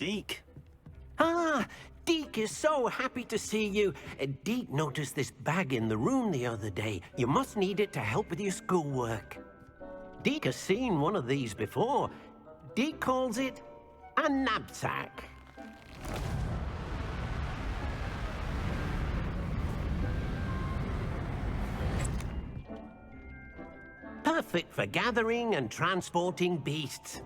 Deke. Ah, Deke is so happy to see you. Deke noticed this bag in the room the other day. You must need it to help with your schoolwork. Deke has seen one of these before. Deke calls it a knapsack. Perfect for gathering and transporting beasts.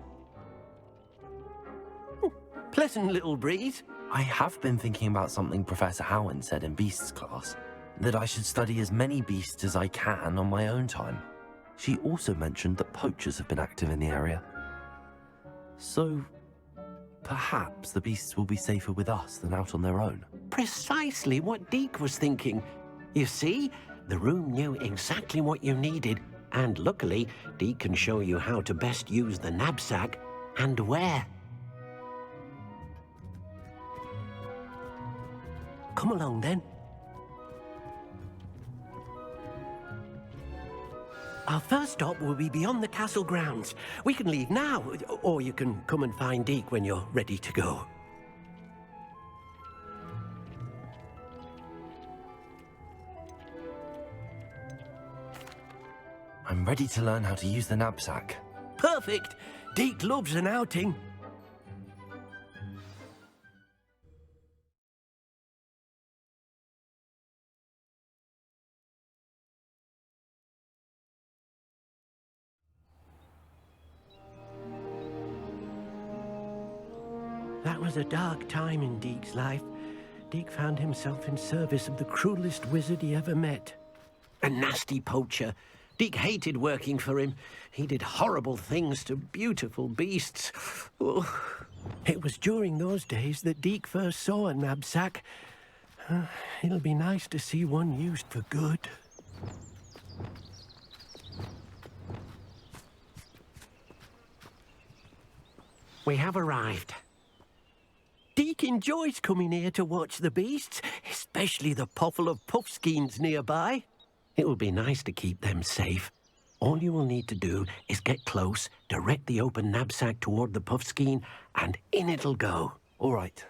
Pleasant little breeze. I have been thinking about something Professor Howard said in Beasts class, that I should study as many beasts as I can on my own time. She also mentioned that poachers have been active in the area. So, perhaps the beasts will be safer with us than out on their own. Precisely what Deke was thinking. You see, the room knew exactly what you needed, and luckily, Deke can show you how to best use the knapsack and where. Come along, then. Our first stop will be beyond the castle grounds. We can leave now, or you can come and find Deke when you're ready to go. I'm ready to learn how to use the knapsack. Perfect! Deke loves an outing. That was a dark time in Deke's life. Deke found himself in service of the cruelest wizard he ever met. A nasty poacher. Deke hated working for him. He did horrible things to beautiful beasts. Oh. It was during those days that Deke first saw a knapsack. It'll be nice to see one used for good. We have arrived. Deke enjoys coming here to watch the beasts, especially the potful of puffskeins nearby. It will be nice to keep them safe. All you will need to do is get close, direct the open knapsack toward the puffskein, and in it'll go. All right.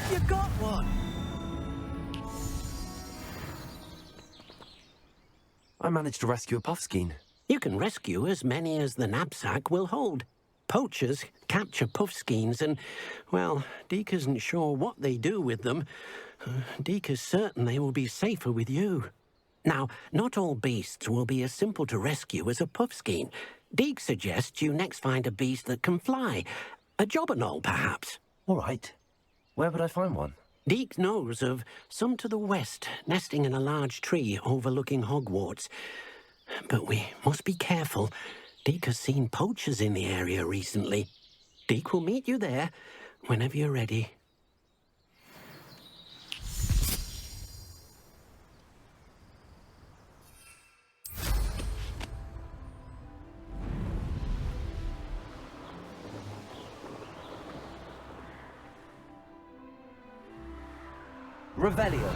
You got one! I managed to rescue a puffskein. You can rescue as many as the knapsack will hold. Poachers capture puffskeins and, well, Deke isn't sure what they do with them. Deke is certain they will be safer with you. Now, not all beasts will be as simple to rescue as a puffskein. Deke suggests you next find a beast that can fly. A jobberknoll, perhaps. All right. Where would I find one? Deke knows of some to the west, nesting in a large tree overlooking Hogwarts. But we must be careful. Deke has seen poachers in the area recently. Deke will meet you there whenever you're ready. Revelio.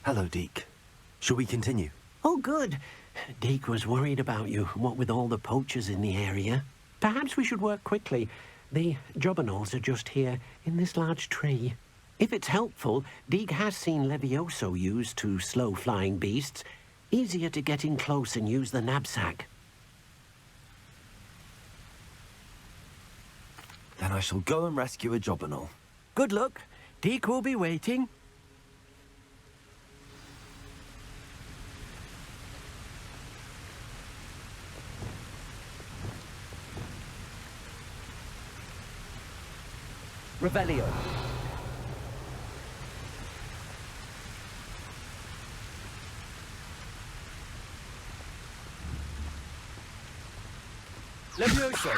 Hello, Deke. Shall we continue? Oh, good. Deke was worried about you, what with all the poachers in the area. Perhaps we should work quickly. The jobberknolls are just here, in this large tree. If it's helpful, Deeg has seen Levioso used to slow flying beasts. Easier to get in close and use the knapsack. Then I shall go and rescue a Jobberknoll. Good luck. Deeg will be waiting. Revelio. Levioso.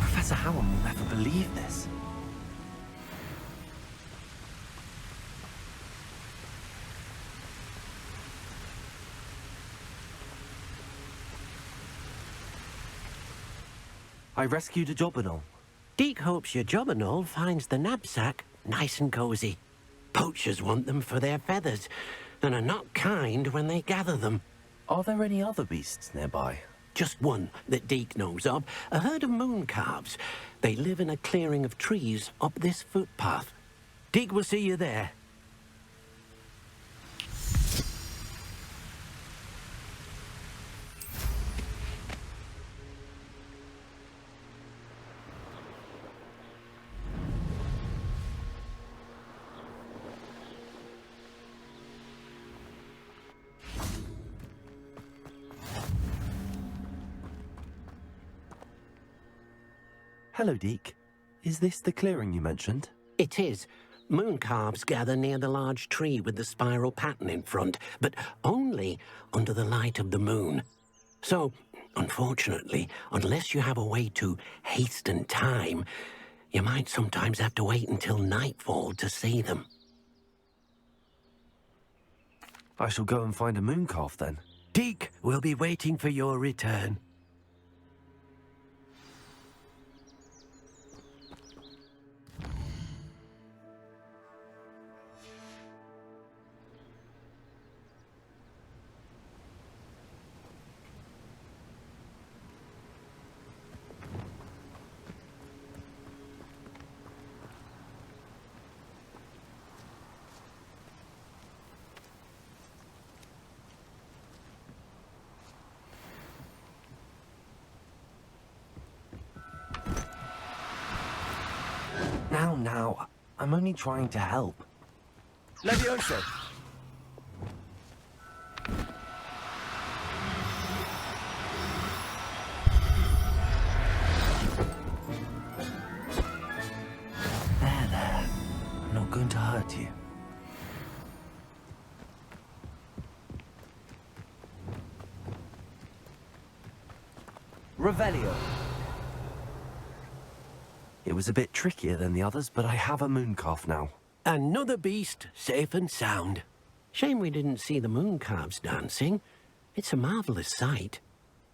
Professor Howard will never believe this. I rescued a Jobberknoll. Deeg hopes your Jobberknoll finds the knapsack nice and cozy. Poachers want them for their feathers, and are not kind when they gather them. Are there any other beasts nearby? Just one that Deeg knows of, a herd of moon calves. They live in a clearing of trees up this footpath. Deeg will see you there. Hello, Deek. Is this the clearing you mentioned? It is. Moon calves gather near the large tree with the spiral pattern in front, but only under the light of the moon. So, unfortunately, unless you have a way to hasten time, you might sometimes have to wait until nightfall to see them. I shall go and find a moon calf then. Deek will be waiting for your return. Now, I'm only trying to help. Levioso. There. I'm not going to hurt you. Revelio. It was a bit trickier than the others, but I have a moon calf now. Another beast, safe and sound. Shame we didn't see the moon calves dancing. It's a marvelous sight.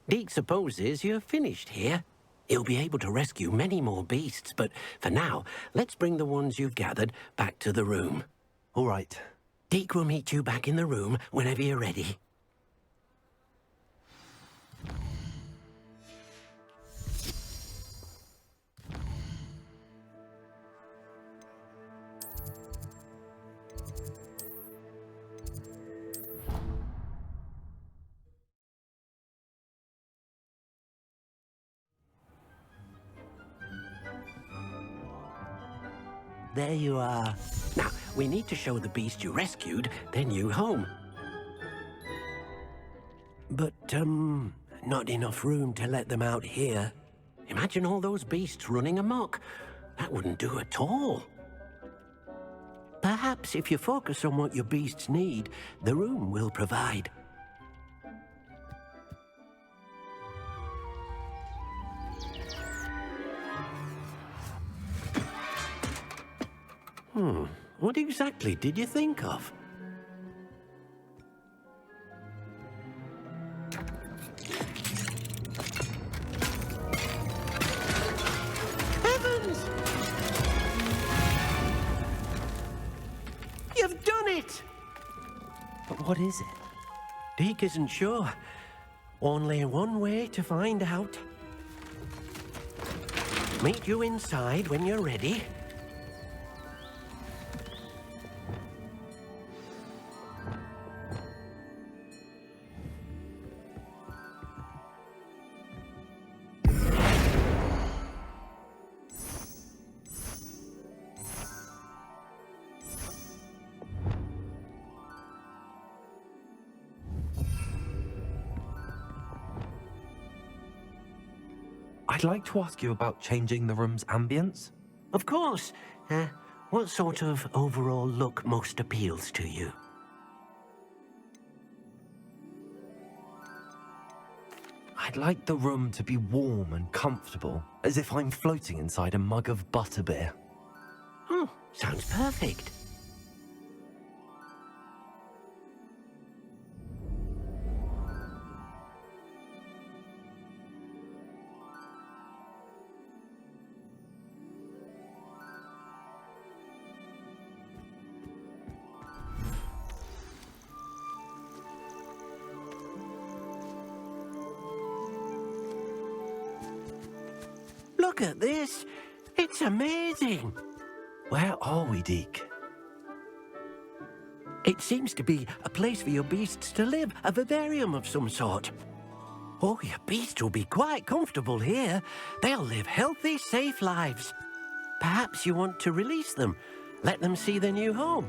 Deek supposes you're finished here. He'll be able to rescue many more beasts, but for now, let's bring the ones you've gathered back to the room. All right. Deek will meet you back in the room whenever you're ready. There you are. Now, we need to show the beast you rescued their new home. But, not enough room to let them out here. Imagine all those beasts running amok. That wouldn't do at all. Perhaps if you focus on what your beasts need, the room will provide. What exactly did you think of? Heavens! You've done it! But what is it? Deke isn't sure. Only one way to find out. Meet you inside when you're ready. I'd like to ask you about changing the room's ambience. Of course. What sort of overall look most appeals to you? I'd like the room to be warm and comfortable, as if I'm floating inside a mug of butterbeer. Oh, sounds perfect. Look at this. It's amazing. Where are we, Deke? It seems to be a place for your beasts to live, a vivarium of some sort. Oh, your beasts will be quite comfortable here. They'll live healthy, safe lives. Perhaps you want to release them, let them see their new home.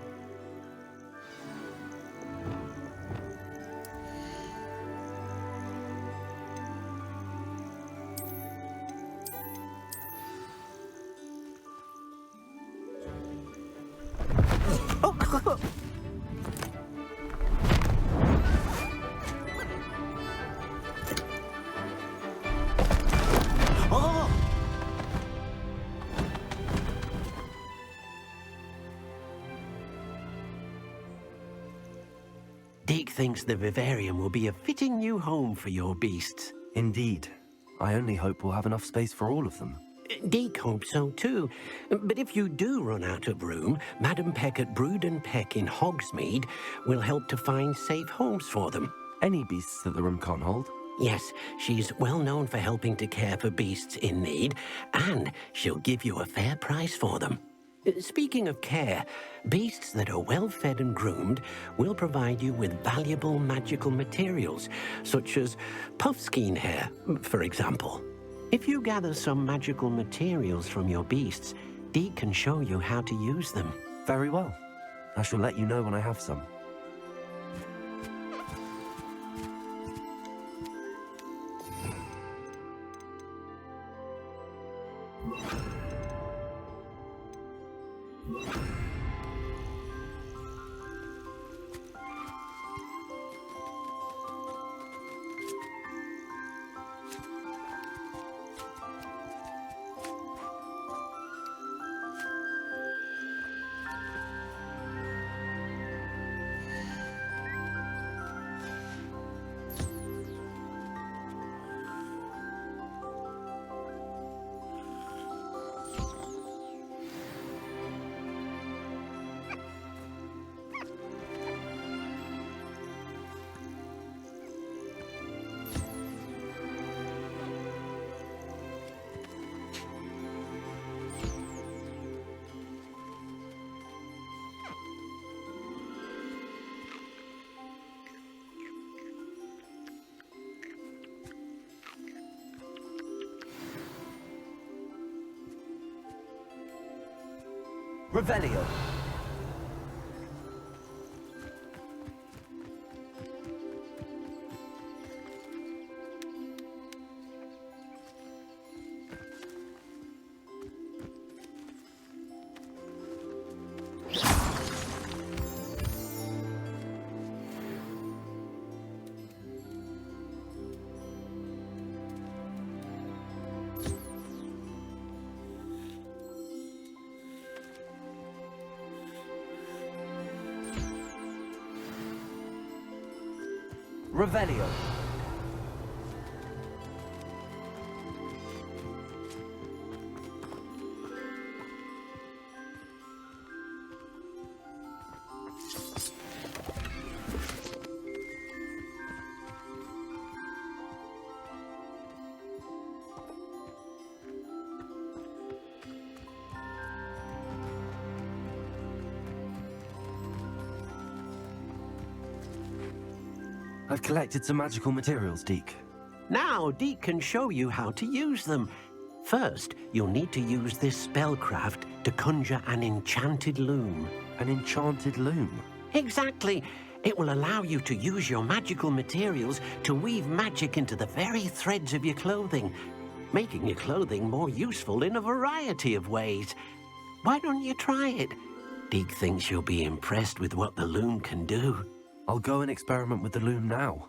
Deke thinks the vivarium will be a fitting new home for your beasts. Indeed. I only hope we'll have enough space for all of them. Deke hopes so too. But if you do run out of room, Madam Peck at Brood and Peck in Hogsmeade will help to find safe homes for them. Any beasts that the room can't hold? Yes, she's well known for helping to care for beasts in need, and she'll give you a fair price for them. Speaking of care, beasts that are well fed and groomed will provide you with valuable magical materials, such as puffskein hair, for example. If you gather some magical materials from your beasts, Deke can show you how to use them. Very well. I shall let you know when I have some. Revelio. Revelio. I've collected some magical materials, Deke. Now, Deke can show you how to use them. First, you'll need to use this spellcraft to conjure an enchanted loom. An enchanted loom? Exactly. It will allow you to use your magical materials to weave magic into the very threads of your clothing, making your clothing more useful in a variety of ways. Why don't you try it? Deke thinks you'll be impressed with what the loom can do. I'll go and experiment with the loom now.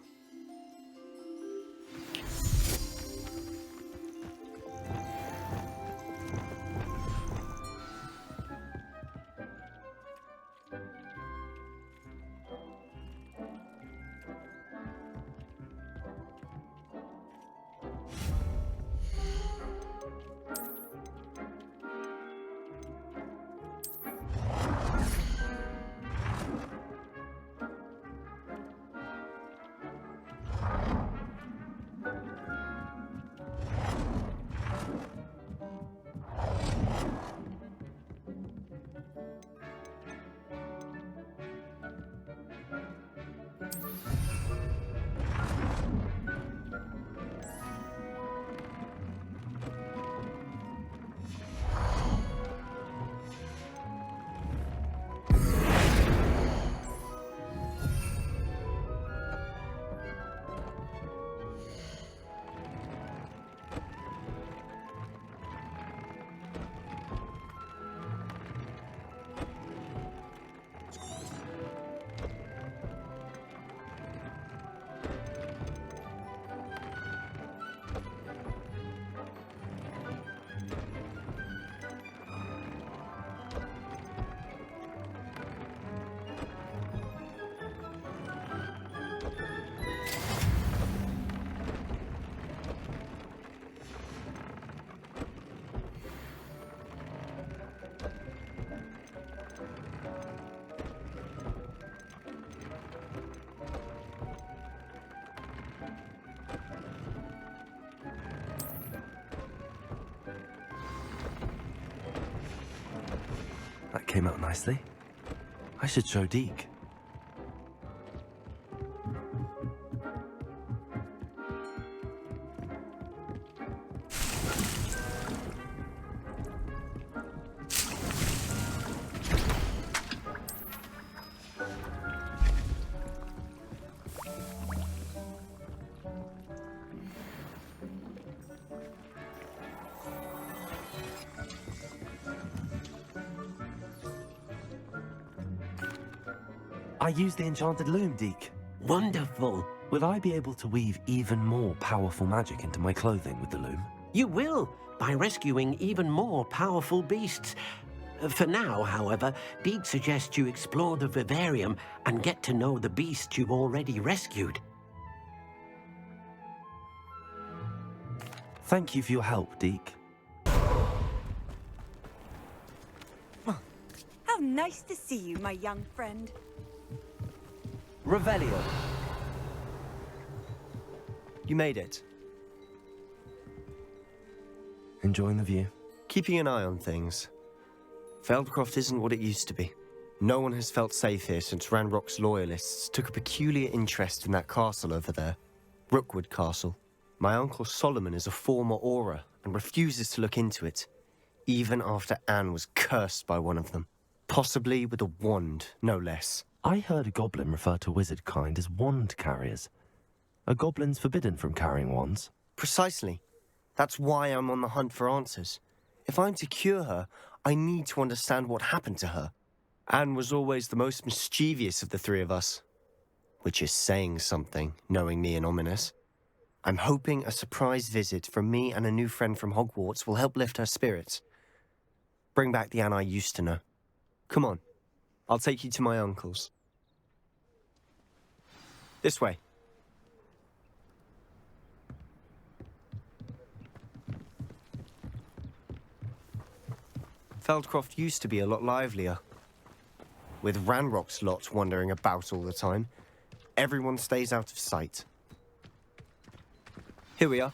That came out nicely. I should show Deke. I used the enchanted loom, Deke. Wonderful. Will I be able to weave even more powerful magic into my clothing with the loom? You will, by rescuing even more powerful beasts. For now, however, Deke suggests you explore the vivarium and get to know the beasts you've already rescued. Thank you for your help, Deke. How nice to see you, my young friend. Revelio. You made it. Enjoying the view? Keeping an eye on things. Feldcroft isn't what it used to be. No one has felt safe here since Ranrock's loyalists took a peculiar interest in that castle over there. Rookwood Castle. My uncle Solomon is a former Auror and refuses to look into it, even after Anne was cursed by one of them. Possibly with a wand, no less. I heard a goblin refer to wizard kind as wand carriers. Are goblins forbidden from carrying wands? Precisely. That's why I'm on the hunt for answers. If I'm to cure her, I need to understand what happened to her. Anne was always the most mischievous of the three of us. Which is saying something, knowing me and Ominous. I'm hoping a surprise visit from me and a new friend from Hogwarts will help lift her spirits. Bring back the Anne I used to know. Come on. I'll take you to my uncle's. This way. Feldcroft used to be a lot livelier. With Ranrock's lot wandering about all the time, everyone stays out of sight. Here we are.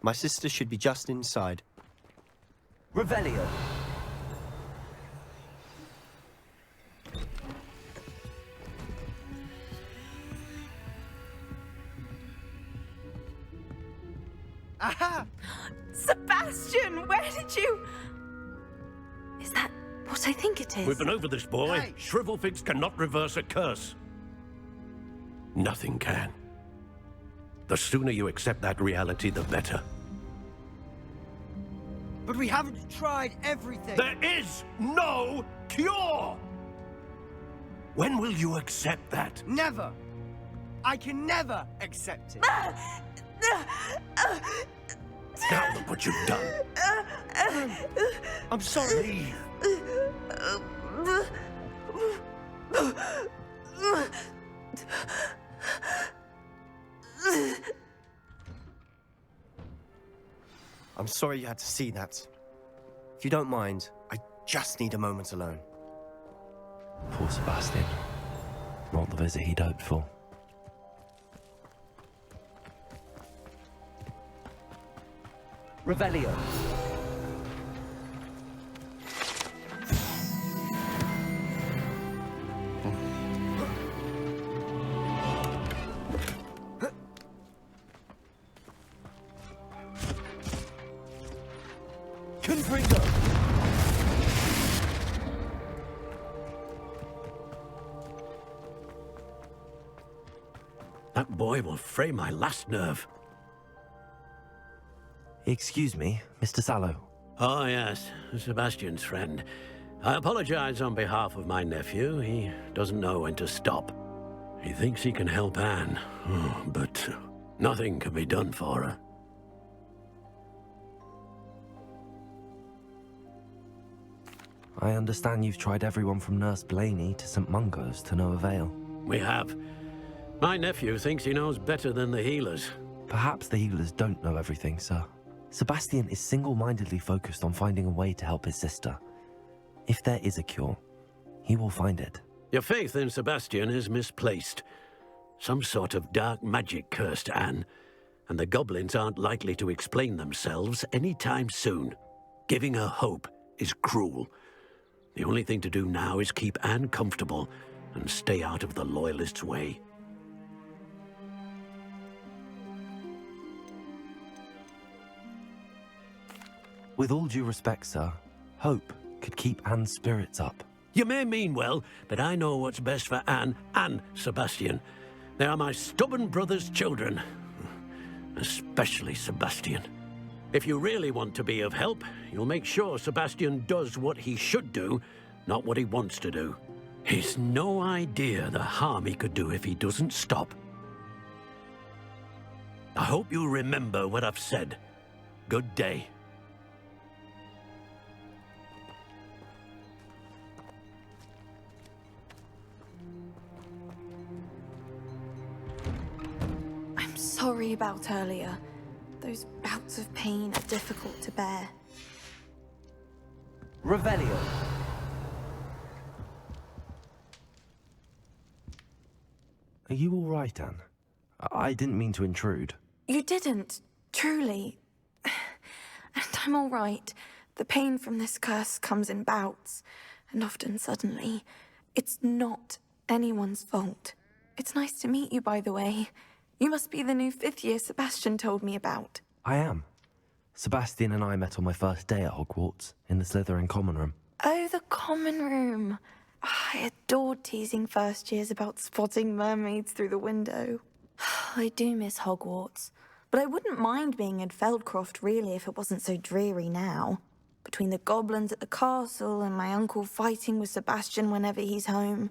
My sister should be just inside. Revelio. Aha! Sebastian, where did you... Is that what I think it is? We've been over this, boy. Hey. Shrivelfigs cannot reverse a curse. Nothing can. The sooner you accept that reality, the better. But we haven't tried everything. There is no cure! When will you accept that? Never. I can never accept it. Now look what you've done. I'm sorry. I'm sorry you had to see that. If you don't mind, I just need a moment alone. Poor Sebastian. Not the visit he'd hoped for. Revelio. Confringo! That boy will fray my last nerve. Excuse me, Mr. Sallow. Oh, yes, Sebastian's friend. I apologize on behalf of my nephew. He doesn't know when to stop. He thinks he can help Anne, but nothing can be done for her. I understand you've tried everyone from Nurse Blaney to St. Mungo's to no avail. We have. My nephew thinks he knows better than the healers. Perhaps the healers don't know everything, sir. Sebastian is single-mindedly focused on finding a way to help his sister. If there is a cure, he will find it. Your faith in Sebastian is misplaced. Some sort of dark magic cursed Anne, and the goblins aren't likely to explain themselves anytime soon. Giving her hope is cruel. The only thing to do now is keep Anne comfortable and stay out of the Loyalists' way. With all due respect, sir, hope could keep Anne's spirits up. You may mean well, but I know what's best for Anne and Sebastian. They are my stubborn brother's children. Especially Sebastian. If you really want to be of help, you'll make sure Sebastian does what he should do, not what he wants to do. He's no idea the harm he could do if he doesn't stop. I hope you remember what I've said. Good day. I'm sorry about earlier. Those bouts of pain are difficult to bear. Revelio. Are you all right, Anne? I didn't mean to intrude. You didn't, truly. And I'm all right. The pain from this curse comes in bouts, and often suddenly. It's not anyone's fault. It's nice to meet you, by the way. You must be the new 5th year Sebastian told me about. I am. Sebastian and I met on my first day at Hogwarts, in the Slytherin common room. Oh, the common room. I adored teasing first years about spotting mermaids through the window. I do miss Hogwarts, but I wouldn't mind being in Feldcroft, really, if it wasn't so dreary now. Between the goblins at the castle and my uncle fighting with Sebastian whenever he's home,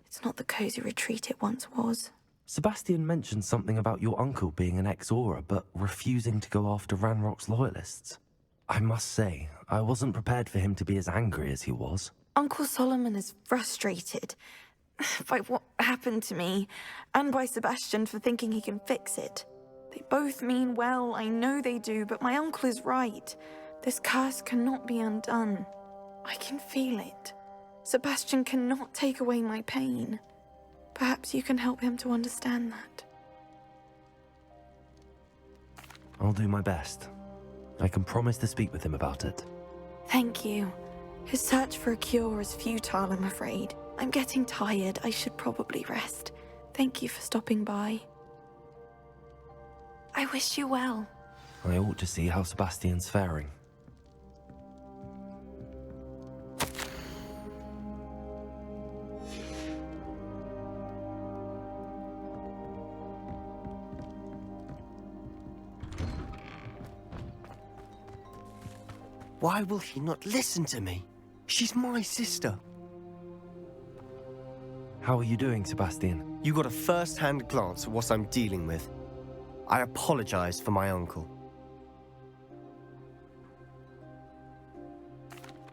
it's not the cosy retreat it once was. Sebastian mentioned something about your uncle being an ex-Auror, but refusing to go after Ranrock's loyalists. I must say, I wasn't prepared for him to be as angry as he was. Uncle Solomon is frustrated by what happened to me, and by Sebastian for thinking he can fix it. They both mean well, I know they do, but my uncle is right. This curse cannot be undone. I can feel it. Sebastian cannot take away my pain. Perhaps you can help him to understand that. I'll do my best. I can promise to speak with him about it. Thank you. His search for a cure is futile, I'm afraid. I'm getting tired. I should probably rest. Thank you for stopping by. I wish you well. I ought to see how Sebastian's faring. Why will he not listen to me? She's my sister. How are you doing, Sebastian? You got a first-hand glance at what I'm dealing with. I apologize for my uncle.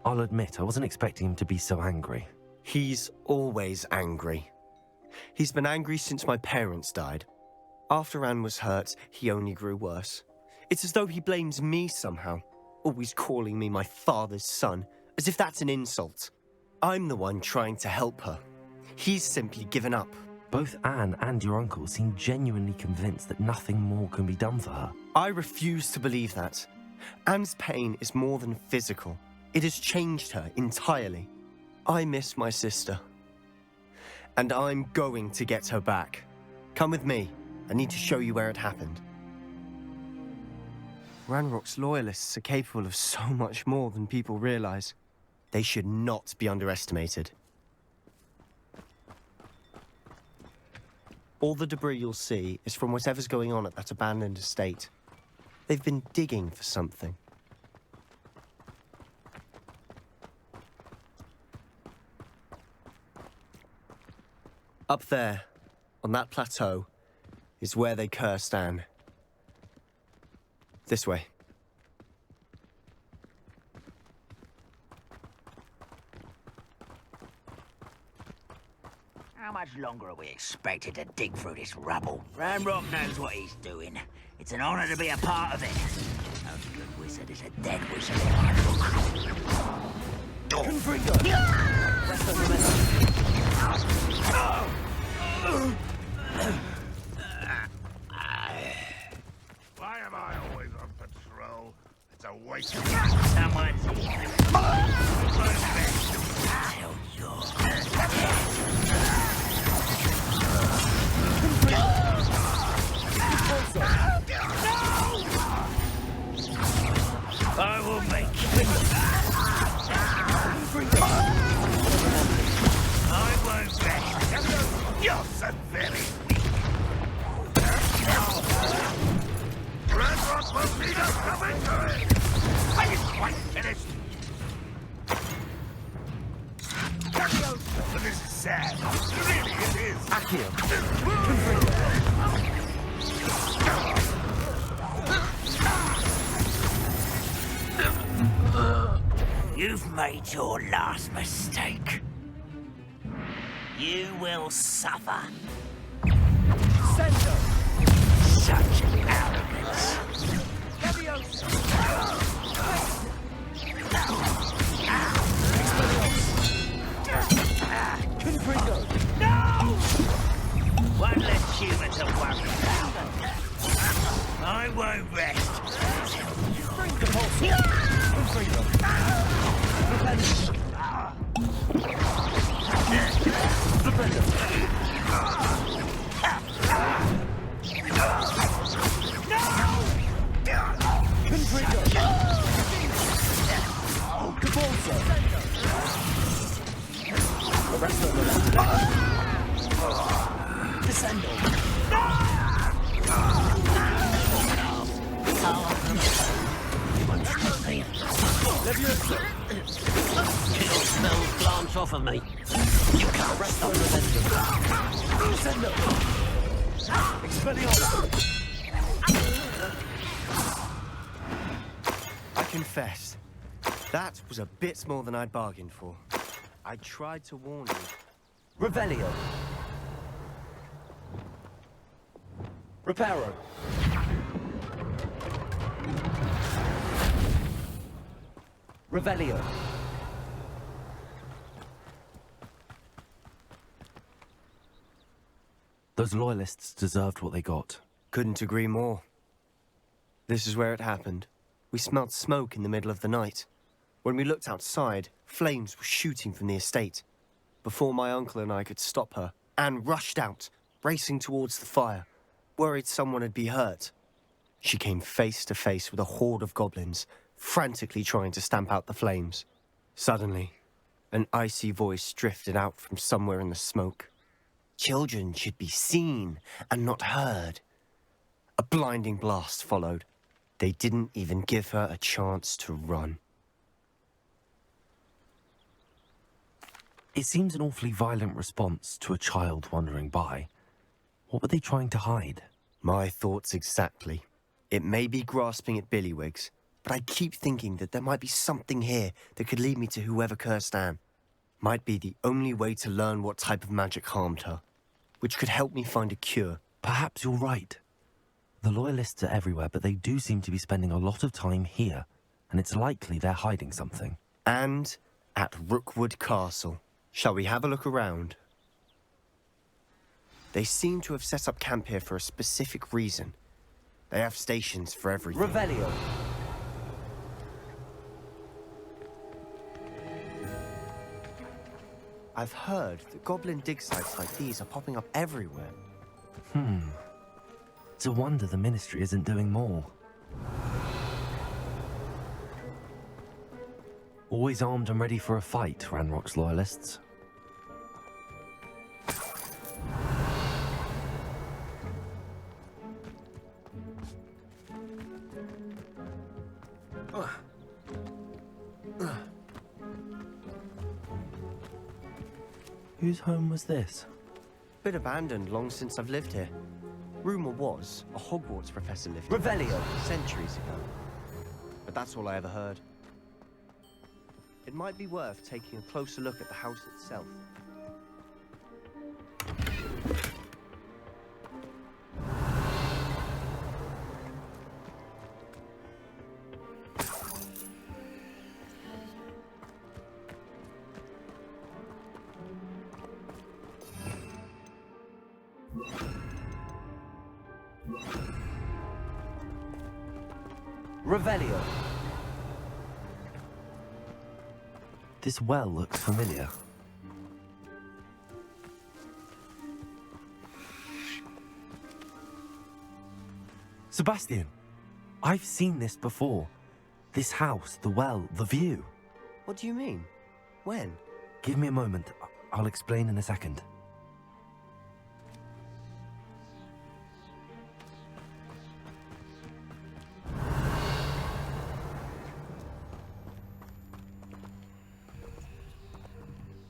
I'll admit, I wasn't expecting him to be so angry. He's always angry. He's been angry since my parents died. After Anne was hurt, he only grew worse. It's as though he blames me somehow, always calling me my father's son, as if that's an insult. I'm the one trying to help her. He's simply given up. Both Anne and your uncle seem genuinely convinced that nothing more can be done for her. I refuse to believe that. Anne's pain is more than physical. It has changed her entirely. I miss my sister. And I'm going to get her back. Come with me. I need to show you where it happened. Ranrock's loyalists are capable of so much more than people realize. They should not be underestimated. All the debris you'll see is from whatever's going on at that abandoned estate. They've been digging for something. Up there, on that plateau, is where they cursed Anne. This way. How much longer are we expected to dig through this rubble? Ranrock knows what he's doing. It's an honor to be a part of it. No good wizard is a dead wizard in my book. Confringo! Why am I always on patrol? It's a waste of Someone's I will make it. I won't rest. You're so very weak. Ranrock will lead us to victory! Are you quite finished? This is sad. Really, it is. Accio. You've made your last mistake. You will suffer. Sendo. Such arrogance. Confringo. No! One less human to worry about. I won't rest. Kill smells glance off of me. You can't rest on I confess, that was a bit more than I'd bargained for. I tried to warn you. Revelio. Reparo. Revelio. Those loyalists deserved what they got. Couldn't agree more. This is where it happened. We smelled smoke in the middle of the night. When we looked outside, flames were shooting from the estate. Before my uncle and I could stop her, Anne rushed out, racing towards the fire, worried someone had been hurt. She came face to face with a horde of goblins, frantically trying to stamp out the flames. Suddenly, an icy voice drifted out from somewhere in the smoke. Children should be seen and not heard. A blinding blast followed. They didn't even give her a chance to run. It seems an awfully violent response to a child wandering by. What were they trying to hide? My thoughts exactly. It may be grasping at Billywigs, but I keep thinking that there might be something here that could lead me to whoever cursed Anne. Might be the only way to learn what type of magic harmed her, which could help me find a cure. Perhaps you're right. The Loyalists are everywhere, but they do seem to be spending a lot of time here, and it's likely they're hiding something. And at Rookwood Castle. Shall we have a look around? They seem to have set up camp here for a specific reason. They have stations for everything. Revelio. I've heard that goblin dig sites like these are popping up everywhere. It's a wonder the Ministry isn't doing more. Always armed and ready for a fight, Ranrock's Loyalists. Whose home was this? Been abandoned long since I've lived here. Rumour was a Hogwarts professor lived here Revelio. centuries ago. But that's all I ever heard. It might be worth taking a closer look at the house itself. Revelio. This well looks familiar. Sebastian, I've seen this before. This house, the well, the view. What do you mean? When? Give me a moment. I'll explain in a second.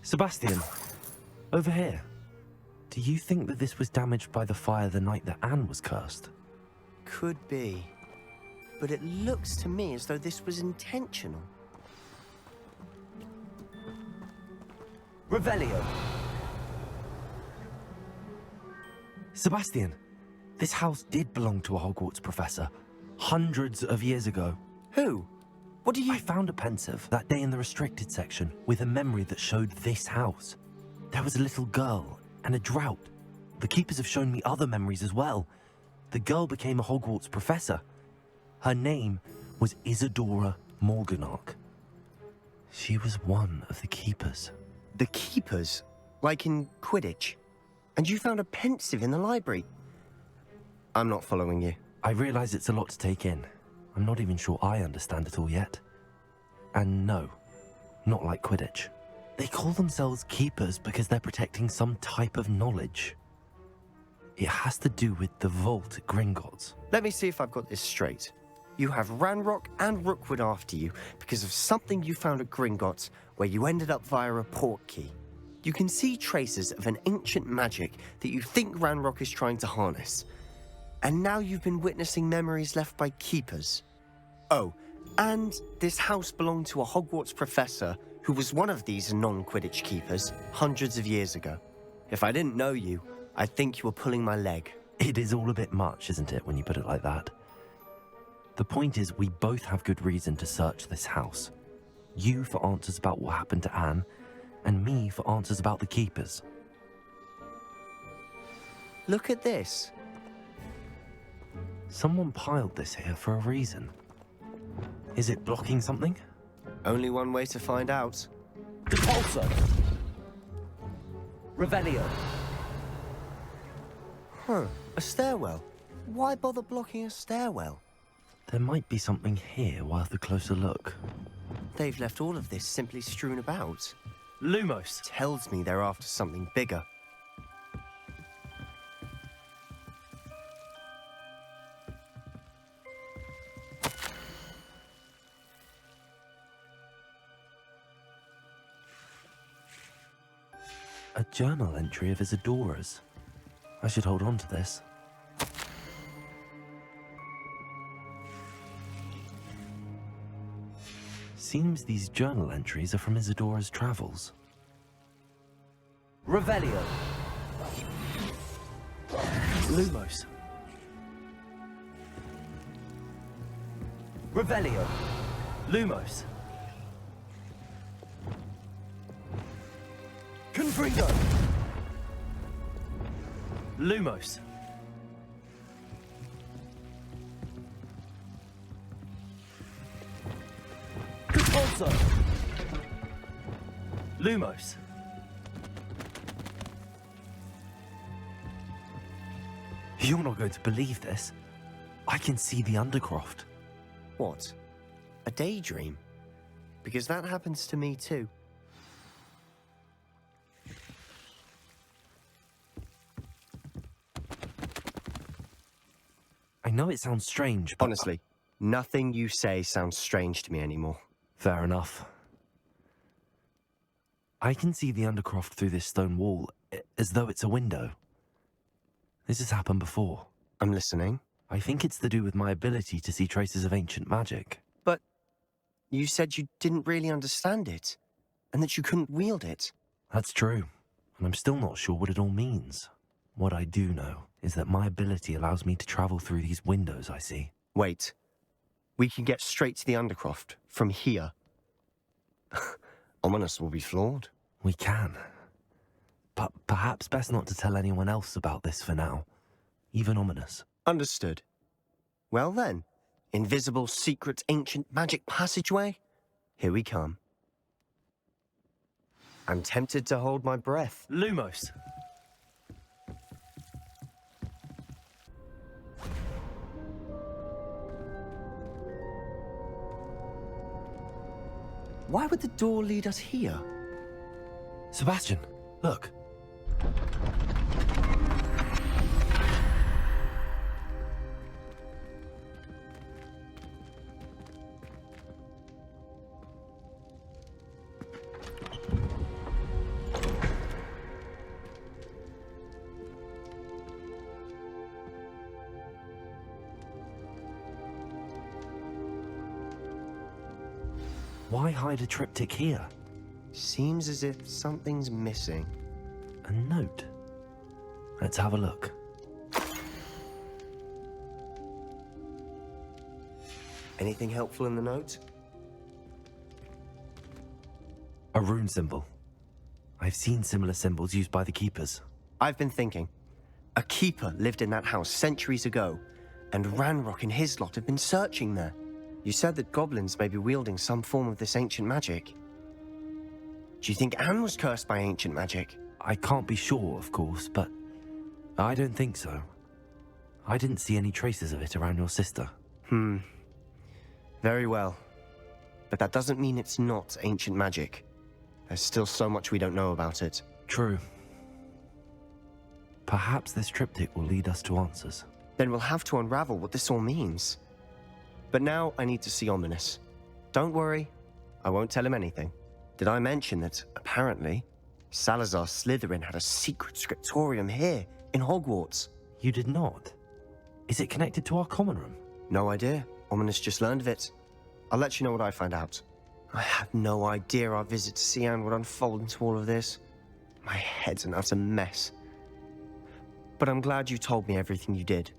Sebastian, over here. Do you think that this was damaged by the fire the night that Anne was cursed? Could be. But it looks to me as though this was intentional. Revelio. Sebastian, this house did belong to a Hogwarts professor, hundreds of years ago. Who? What do you... I found a pensive that day in the restricted section with a memory that showed this house. There was a little girl and a drought. The keepers have shown me other memories as well. The girl became a Hogwarts professor. Her name was Isadora Morganach. She was one of the keepers. The keepers? Like in Quidditch? And you found a pensive in the library? I'm not following you. I realize it's a lot to take in. I'm not even sure I understand it all yet. And no, not like Quidditch. They call themselves keepers because they're protecting some type of knowledge. It has to do with the vault at Gringotts. Let me see if I've got this straight. You have Ranrock and Rookwood after you because of something you found at Gringotts where you ended up via a portkey. You can see traces of an ancient magic that you think Ranrock is trying to harness. And now you've been witnessing memories left by keepers. Oh, and this house belonged to a Hogwarts professor who was one of these non-Quidditch keepers hundreds of years ago. If I didn't know you, I'd think you were pulling my leg. It is all a bit much, isn't it, when you put it like that? The point is, we both have good reason to search this house. You for answers about what happened to Anne, and me for answers about the keepers. Look at this. Someone piled this here for a reason. Is it blocking something? Only one way to find out. Repulsor. Revelio. Huh, a stairwell. Why bother blocking a stairwell? There might be something here worth a closer look. They've left all of this simply strewn about. Lumos! Tells me they're after something bigger. A journal entry of Isadora's. I should hold on to this. Seems these journal entries are from Isadora's travels. Revelio. Lumos. Revelio. Lumos. Confringo. Lumos. Conforzo. Lumos. You're not going to believe this. I can see the Undercroft. What? A daydream? Because that happens to me too. I know it sounds strange, but... Honestly, nothing you say sounds strange to me anymore. Fair enough. I can see the Undercroft through this stone wall, as though it's a window. This has happened before. I'm listening. I think it's to do with my ability to see traces of ancient magic. But you said you didn't really understand it, and that you couldn't wield it. That's true, and I'm still not sure what it all means. What I do know is that my ability allows me to travel through these windows I see. Wait. We can get straight to the Undercroft from here. Ominous will be floored. We can. But perhaps best not to tell anyone else about this for now. Even Ominous. Understood. Well then, invisible, secret, ancient magic passageway? Here we come. I'm tempted to hold my breath. Lumos! Why would the door lead us here? Sebastian, look. Why hide a triptych here? Seems as if something's missing. A note. Let's have a look. Anything helpful in the note? A rune symbol. I've seen similar symbols used by the keepers. I've been thinking. A keeper lived in that house centuries ago, and Ranrock and his lot have been searching there. You said that goblins may be wielding some form of this ancient magic. Do you think Anne was cursed by ancient magic? I can't be sure, of course, but I don't think so. I didn't see any traces of it around your sister. Very well. But that doesn't mean it's not ancient magic. There's still so much we don't know about it. True. Perhaps this triptych will lead us to answers. Then we'll have to unravel what this all means. But now I need to see Ominous. Don't worry, I won't tell him anything. Did I mention that, apparently, Salazar Slytherin had a secret scriptorium here, in Hogwarts? You did not? Is it connected to our common room? No idea. Ominous just learned of it. I'll let you know what I find out. I had no idea our visit to Cian would unfold into all of this. My head's an utter mess. But I'm glad you told me everything you did.